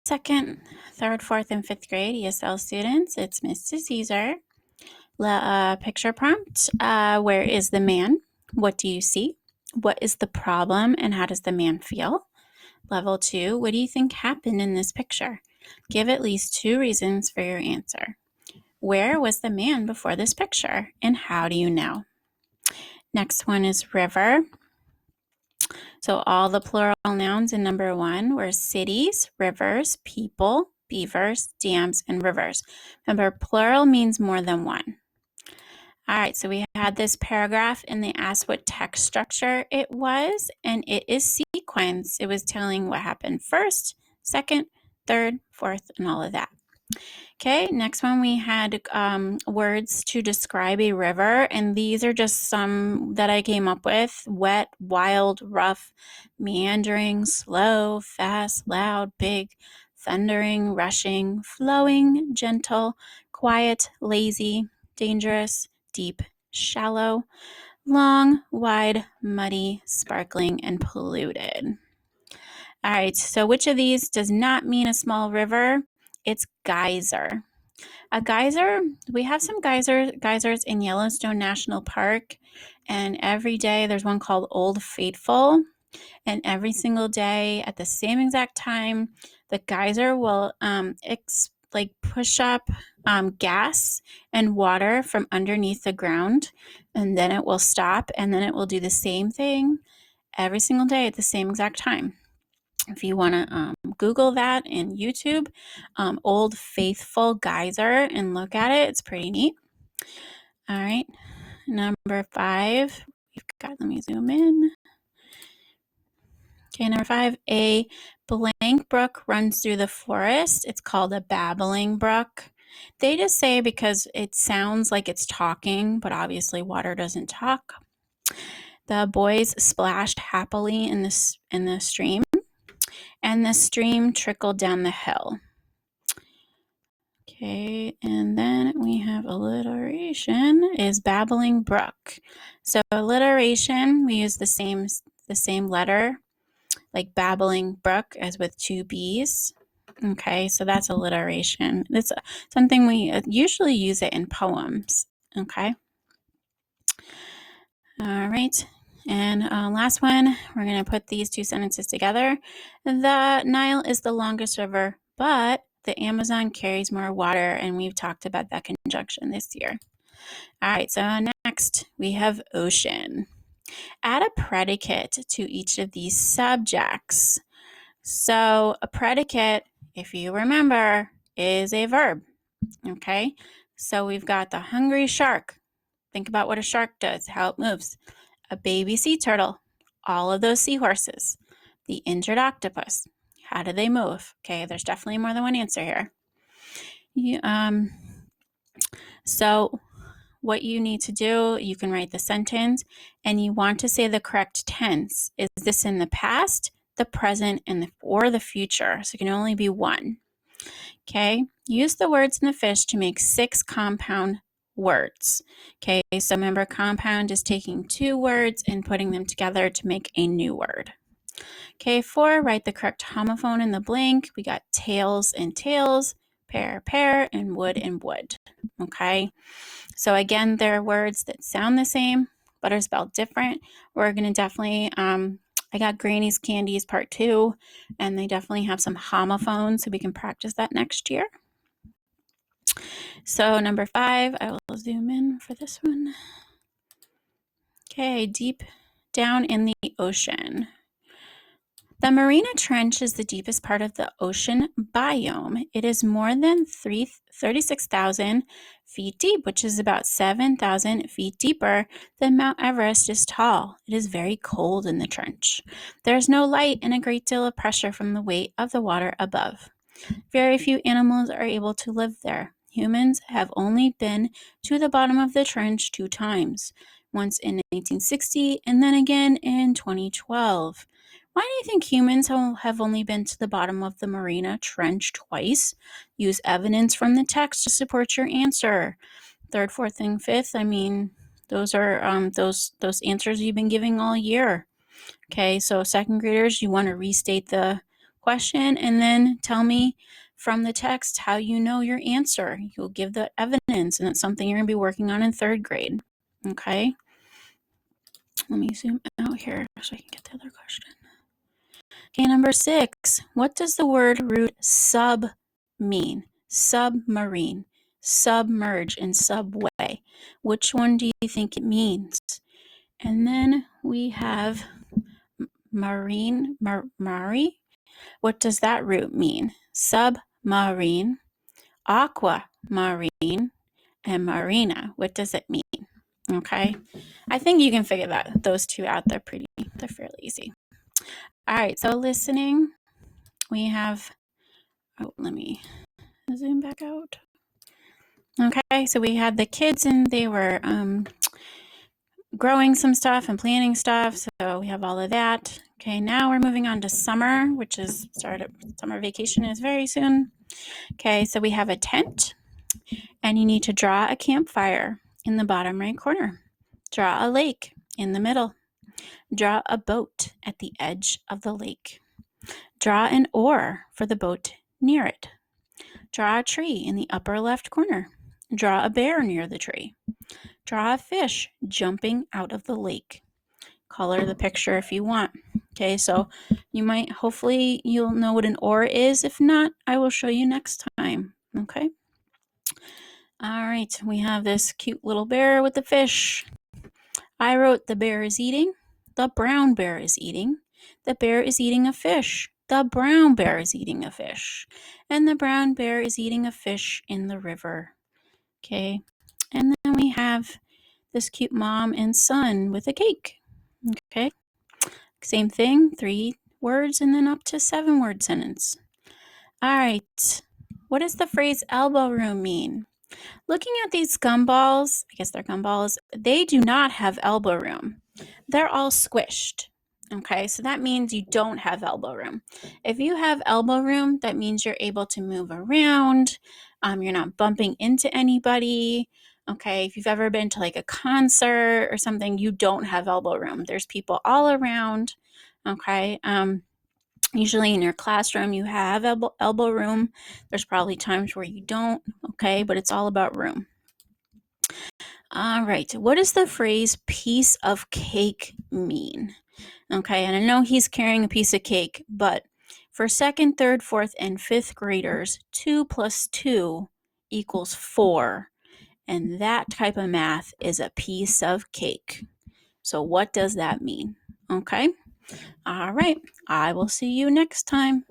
Second, third, fourth, and fifth grade ESL students, it's Mrs. Caesar. Picture prompt, where is the man? What do you see? What is the problem and how does the man feel? Level 2, what do you think happened in this picture? Give at least 2 reasons for your answer. Where was the man before this picture and how do you know? Next one is river. So all the plural nouns in number 1 were cities, rivers, people, beavers, dams, and rivers. Remember, plural means more than one. All right, so we had this paragraph and they asked what text structure it was, and it is sequence. It was telling what happened first, second, third, fourth, and all of that. Okay, next one we had words to describe a river, and these are just some that I came up with. Wet, wild, rough, meandering, slow, fast, loud, big, thundering, rushing, flowing, gentle, quiet, lazy, dangerous, deep, shallow, long, wide, muddy, sparkling, and polluted. All right, so which of these does not mean a small river? It's geyser. A geyser, we have some geysers in Yellowstone National Park, and every day there's one called Old Faithful, and every single day at the same exact time, the geyser will push up gas and water from underneath the ground, and then it will stop, and then it will do the same thing every single day at the same exact time. If you want to Google that in YouTube, Old Faithful Geyser, and look at it. It's pretty neat. All right, number 5. We've got, let me zoom in. Okay, number 5, a blank brook runs through the forest. It's called a babbling brook. They just say because it sounds like it's talking, but obviously water doesn't talk. The boys splashed happily in the stream, and the stream trickled down the hill. Okay, and then we have alliteration is babbling brook. So alliteration, we use the same letter, like babbling brook, as with 2 B's. Okay, so that's alliteration. It's something we usually use it in poems. Okay. All right. And last one, we're going to put these 2 sentences together. The Nile is the longest river, but the Amazon carries more water, and we've talked about that conjunction this year. All right, so next we have ocean. Add a predicate to each of these subjects. So a predicate, if you remember, is a verb. Okay, so we've got the hungry shark. Think about what a shark does, how it moves. A baby sea turtle, all of those seahorses. The injured octopus, how do they move? Okay, there's definitely more than one answer here. So what you need to do, you can write the sentence, and you want to say the correct tense. Is this in the past, the present, or the future? So it can only be one. Okay, use the words in the fish to make 6 compound words. Okay, so remember, compound is taking 2 words and putting them together to make a new word. Okay, 4, write the correct homophone in the blank. We got tails and tails, pear, pear, and wood. Okay, so again, there are words that sound the same but are spelled different. We're going to definitely, I got Granny's Candies Part 2, and they definitely have some homophones, so we can practice that next year. So number 5, I will zoom in for this one. Okay, deep down in the ocean. The Marina Trench is the deepest part of the ocean biome. It is more than 36,000 feet deep, which is about 7,000 feet deeper than Mount Everest is tall. It is very cold in the trench. There is no light and a great deal of pressure from the weight of the water above. Very few animals are able to live there. Humans have only been to the bottom of the trench 2 times, once in 1960 and then again in 2012. Why do you think humans have only been to the bottom of the Marina Trench twice? Use evidence from the text to support your answer. 3rd, 4th, and 5th, I mean, those are those answers you've been giving all year. Okay, so 2nd graders, you want to restate the question and then tell me from the text how you know your answer. You'll give the evidence, and it's something you're going to be working on in 3rd grade. Okay? Let me zoom out here so I can get the other question. Okay, number 6. What does the word root sub mean? Submarine, submerge, and subway. Which one do you think it means? And then we have marine, mari. What does that root mean? Submarine, aquamarine, and marina. What does it mean? Okay, I think you can figure those two out. They're fairly easy. All right, so listening, we have, let me zoom back out. Okay, so we had the kids and they were growing some stuff and planting stuff, so we have all of that. Okay, now we're moving on to summer, which is summer vacation is very soon. Okay, so we have a tent, and you need to draw a campfire in the bottom right corner. Draw a lake in the middle. Draw a boat at the edge of the lake. Draw an oar for the boat near it. Draw a tree in the upper left corner. Draw a bear near the tree. Draw a fish jumping out of the lake. Color the picture if you want. Okay, so hopefully you'll know what an oar is. If not, I will show you next time. Okay. All right, we have this cute little bear with the fish. I wrote the bear is eating. The brown bear is eating. The bear is eating a fish. The brown bear is eating a fish. And the brown bear is eating a fish in the river. Okay, and then we have this cute mom and son with a cake. Okay, same thing, 3 words and then up to 7-word sentence. All right, what does the phrase elbow room mean? Looking at these gumballs, I guess they're gumballs, they do not have elbow room. They're all squished. Okay, so that means you don't have elbow room. If you have elbow room, that means you're able to move around. You're not bumping into anybody. Okay, if you've ever been to like a concert or something, you don't have elbow room. There's people all around. Okay, usually in your classroom, you have elbow room. There's probably times where you don't, okay, but it's all about room. All right, what does the phrase piece of cake mean? Okay, and I know he's carrying a piece of cake, but for 2nd, 3rd, 4th, and 5th graders, 2 plus 2 equals 4. And that type of math is a piece of cake. So what does that mean? Okay, all right, I will see you next time.